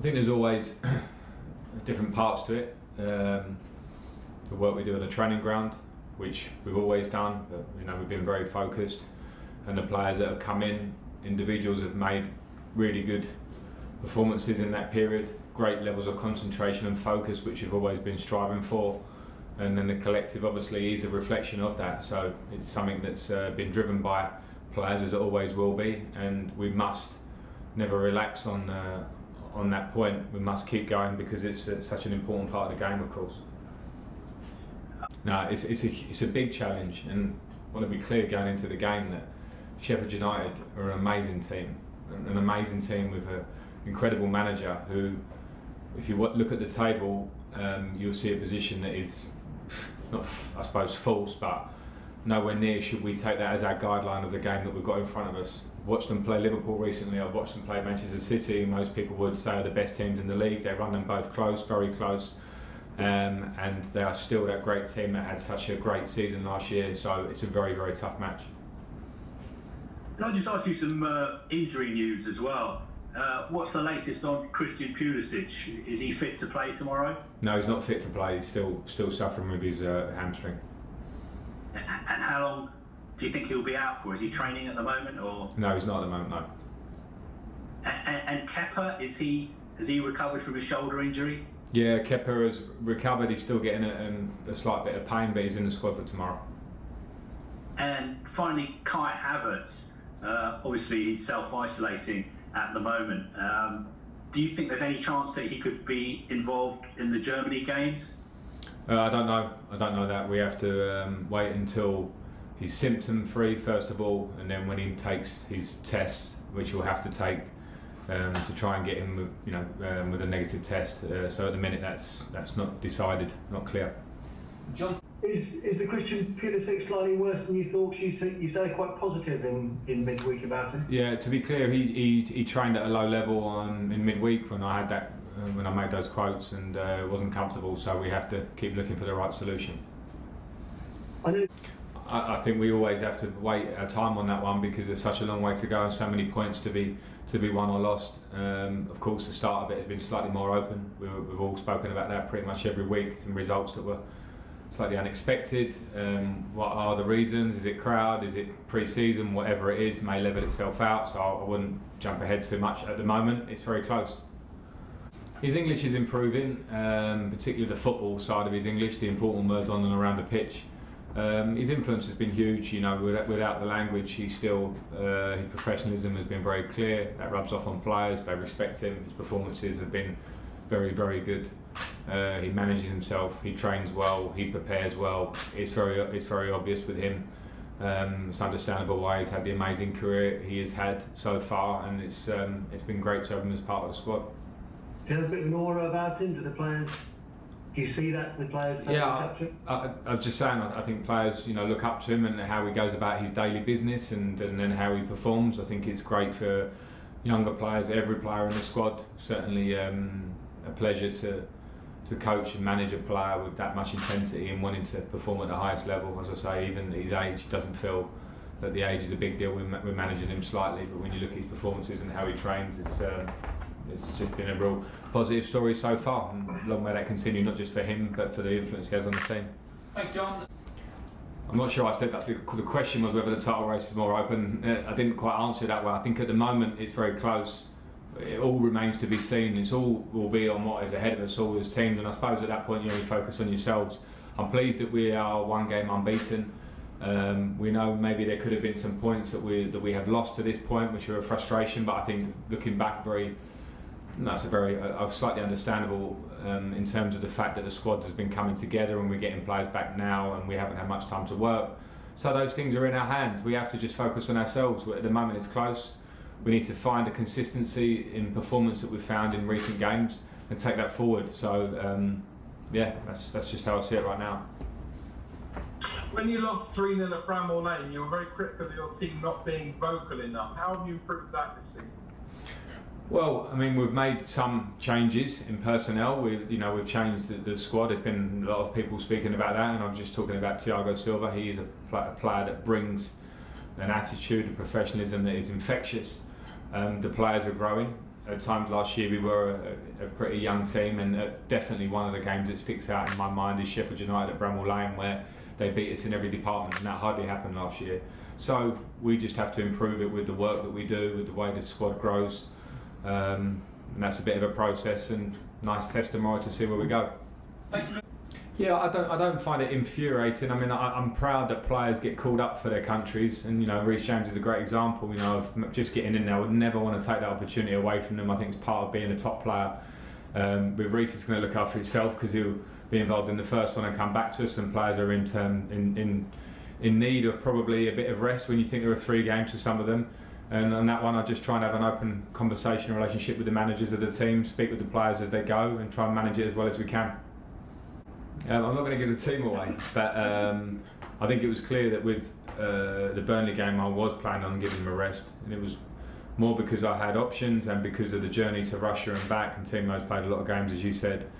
think there's always different parts to it. The work we do on the training ground, which we've always done, but we've been very focused, and the players that have come in, individuals have made really good performances in that period, great levels of concentration and focus, which we've always been striving for, and then the collective obviously is a reflection of that. So it's something that's been driven by players, as it always will be, and we must never relax on that point. We must keep going because it's such an important part of the game, of course. No, it's a big challenge, and I want to be clear going into the game that Sheffield United are an amazing team with an incredible manager who, if you look at the table, you'll see a position that is not, I suppose, false, but nowhere near should we take that as our guideline of the game that we've got in front of us. Watched them play Liverpool recently, I've watched them play Manchester City. Most people would say are the best teams in the league. They run them both close, very close. And they are still that great team that had such a great season last year, so it's a very, very tough match. Can I just ask you some injury news as well? What's the latest on Christian Pulisic? Is he fit to play tomorrow? No, he's not fit to play. He's still suffering with his hamstring. And how long do you think he'll be out for? Is he training at the moment, or? No, he's not at the moment, no. And Kepa, has he recovered from his shoulder injury? Yeah, Kepa has recovered. He's still getting a slight bit of pain, but he's in the squad for tomorrow. And finally, Kai Havertz. Obviously, he's self-isolating at the moment. Do you think there's any chance that he could be involved in the Germany games? I don't know that. We have to wait until he's symptom-free first of all, and then when he takes his tests, which we'll have to take to try and get him, with a negative test. So at the minute, that's not decided, not clear. John, is the Christian Pulisic slightly worse than you thought? You say quite positive in midweek about it. Yeah, to be clear, he trained at a low level in midweek when I had that when I made those quotes, and wasn't comfortable. So we have to keep looking for the right solution. I think we always have to wait our time on that one because there's such a long way to go and so many points to be won or lost. Of course, the start of it has been slightly more open. We've all spoken about that pretty much every week. Some results that were slightly unexpected. What are the reasons? Is it crowd? Is it pre-season? Whatever it is, may level itself out. So I wouldn't jump ahead too much at the moment. It's very close. His English is improving, particularly the football side of his English, the important words on and around the pitch. His influence has been huge. Without the language, his professionalism has been very clear. That rubs off on players. They respect him. His performances have been very, very good. He manages himself. He trains well. He prepares well. It's very obvious with him. It's understandable why he's had the amazing career he has had so far, and it's been great to have him as part of the squad. Do you have a bit of an aura about him? Do you see that the players? Yeah, I was just saying. I think players, look up to him and how he goes about his daily business, and then how he performs. I think it's great for younger players. Every player in the squad. Certainly a pleasure to coach and manage a player with that much intensity and wanting to perform at the highest level. As I say, even at his age, doesn't feel that the age is a big deal. We're managing him slightly, but when you look at his performances and how he trains, it's just been a real positive story so far, and long may that continue, not just for him, but for the influence he has on the team. Thanks, John. I'm not sure I said that. The question was whether the title race is more open. I didn't quite answer that well. I think at the moment it's very close. It all remains to be seen. It's all will be on what is ahead of us all as teams, and I suppose at that point you only focus on yourselves. I'm pleased that we are one game unbeaten. We know maybe there could have been some points that we have lost to this point, which are a frustration, but I think looking back, that's a very slightly understandable in terms of the fact that the squad has been coming together and we're getting players back now and we haven't had much time to work. So those things are in our hands. We have to just focus on ourselves. At the moment it's close. We need to find a consistency in performance that we've found in recent games and take that forward. So that's just how I see it right now. When you lost 3-0 at Bramall Lane, you were very critical of your team not being vocal enough. How have you improved that this season? Well, I mean, we've made some changes in personnel. We've changed the squad. There's been a lot of people speaking about that, and I'm just talking about Thiago Silva. He is a player that brings an attitude, a professionalism that is infectious. The players are growing. at times last year we were a pretty young team, and definitely one of the games that sticks out in my mind is Sheffield United at Bramall Lane, where they beat us in every department, and that hardly happened last year. So we just have to improve it with the work that we do, with the way the squad grows, and that's a bit of a process, and nice test tomorrow to see where we go. Thank you. Yeah, I don't find it infuriating. I mean, I'm proud that players get called up for their countries, and Reece James is a great example. Of just getting in there. I would never want to take that opportunity away from them. I think it's part of being a top player. With Reece, it's going to look after itself because he'll be involved in the first one and come back to us. And players are in need of probably a bit of rest when you think there are 3 games for some of them. And on that one, I just try and have an open conversation and relationship with the managers of the team, speak with the players as they go, and try and manage it as well as we can. I'm not going to give the team away, but I think it was clear that with the Burnley game I was planning on giving him a rest, and it was more because I had options and because of the journey to Russia and back, and Timo's played a lot of games, as you said.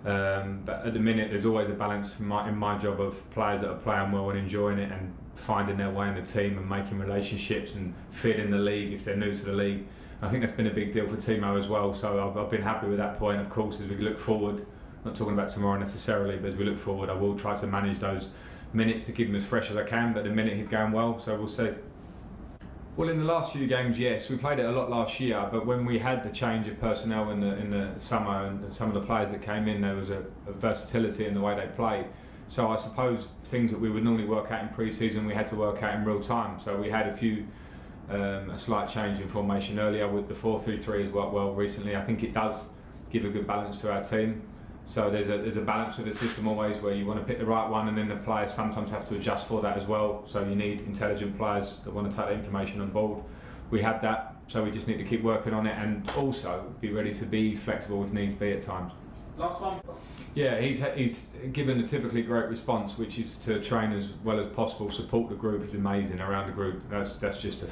But at the minute there's always a balance in my job of players that are playing well and enjoying it and finding their way in the team and making relationships and fit in the league if they're new to the league. I think that's been a big deal for Timo as well, so I've been happy with that point. Of course, as we look forward, not talking about tomorrow necessarily, but as we look forward, I will try to manage those minutes to keep him as fresh as I can, but at the minute he's going well, so we'll see. Well, in the last few games, yes, we played it a lot last year, but when we had the change of personnel in the summer and some of the players that came in, there was a versatility in the way they played. So I suppose things that we would normally work out in pre-season, we had to work out in real time. So we had a slight change in formation earlier with the 4-3-3 as well recently. I think it does give a good balance to our team. So there's a balance with the system always, where you want to pick the right one, and then the players sometimes have to adjust for that as well. So you need intelligent players that want to take that information on board. We have that, so we just need to keep working on it, and also be ready to be flexible if needs be at times. Last one. Yeah, he's given a typically great response, which is to train as well as possible, support the group. Is amazing around the group. That's just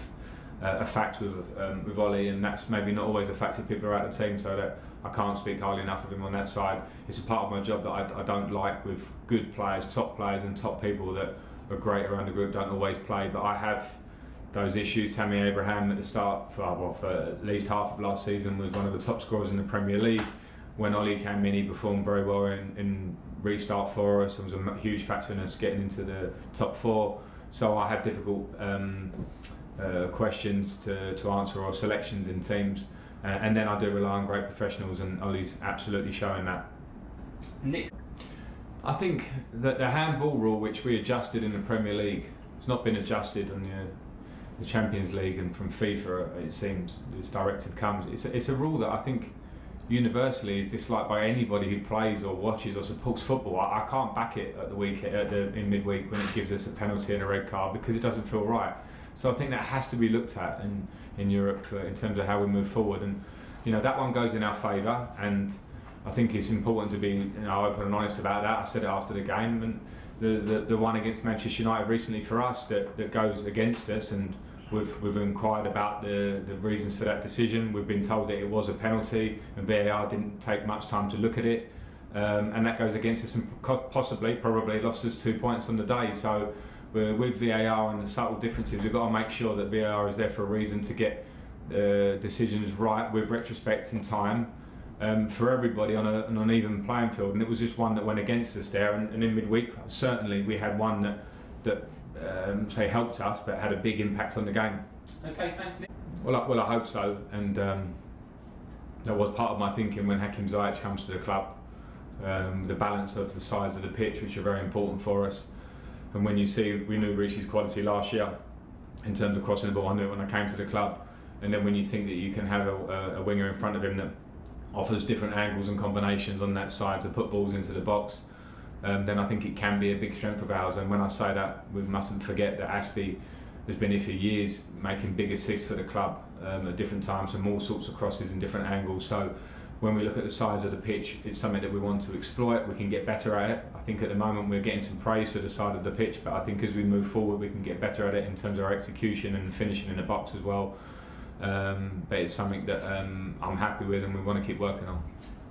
a fact with Ollie, and that's maybe not always a fact if people are out the team, so that I can't speak highly enough of him on that side. It's a part of my job that I don't like with good players, and top people that are great around the group don't always play, but I have those issues. Tammy Abraham at the start, for at least half of last season, was one of the top scorers in the Premier League. When Ollie came in, he performed very well in restart for us and was a huge factor in us getting into the top 4. So I have difficult questions to answer, or selections in teams. And then I do rely on great professionals, and Ollie's absolutely showing that. Nick? I think that the handball rule, which we adjusted in the Premier League, has not been adjusted on the Champions League, and from FIFA it seems this directive comes. It's a rule that I think universally is disliked by anybody who plays or watches or supports football. I can't back it at the in midweek when it gives us a penalty and a red card, because it doesn't feel right. So I think that has to be looked at in Europe in terms of how we move forward, and that one goes in our favour, and I think it's important to be open and honest about that. I said it after the game, and the one against Manchester United recently for us that goes against us, and we've inquired about the reasons for that decision. We've been told that it was a penalty, and VAR didn't take much time to look at it, and that goes against us, and probably lost us 2 points on the day. So with VAR and the subtle differences, we've got to make sure that VAR is there for a reason, to get decisions right with retrospect in time, for everybody on an even playing field. And it was just one that went against us there, and in midweek certainly we had one that say helped us but had a big impact on the game. Okay, thanks, Nick. Well, I hope so, and that was part of my thinking when Hakim Ziyech comes to the club. The balance of the sides of the pitch, which are very important for us. And when you see, we knew Reece's quality last year in terms of crossing the ball. I knew it when I came to the club. And then when you think that you can have a winger in front of him that offers different angles and combinations on that side to put balls into the box, then I think it can be a big strength of ours. And when I say that, we mustn't forget that Aspie has been here for years, making big assists for the club at different times, from all sorts of crosses in different angles. So when we look at the sides of the pitch, it's something that we want to exploit. We can get better at it. I think at the moment we're getting some praise for the side of the pitch, but I think as we move forward we can get better at it in terms of our execution and finishing in the box as well. But it's something that I'm happy with and we want to keep working on.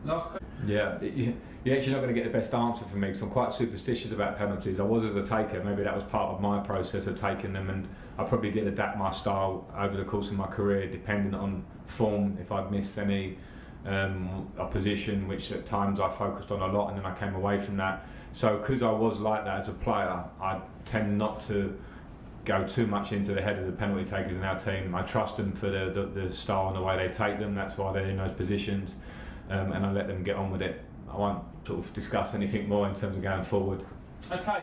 Last question. Yeah, you're actually not going to get the best answer from me because I'm quite superstitious about penalties. I was as a taker, maybe that was part of my process of taking them, and I probably did adapt my style over the course of my career depending on form, if I'd missed any opposition, which at times I focused on a lot and then I came away from that. So because I was like that as a player, I tend not to go too much into the head of the penalty takers in our team. I trust them for the style and the way they take them. That's why they're in those positions, and I let them get on with it. I won't sort of discuss anything more in terms of going forward. Okay.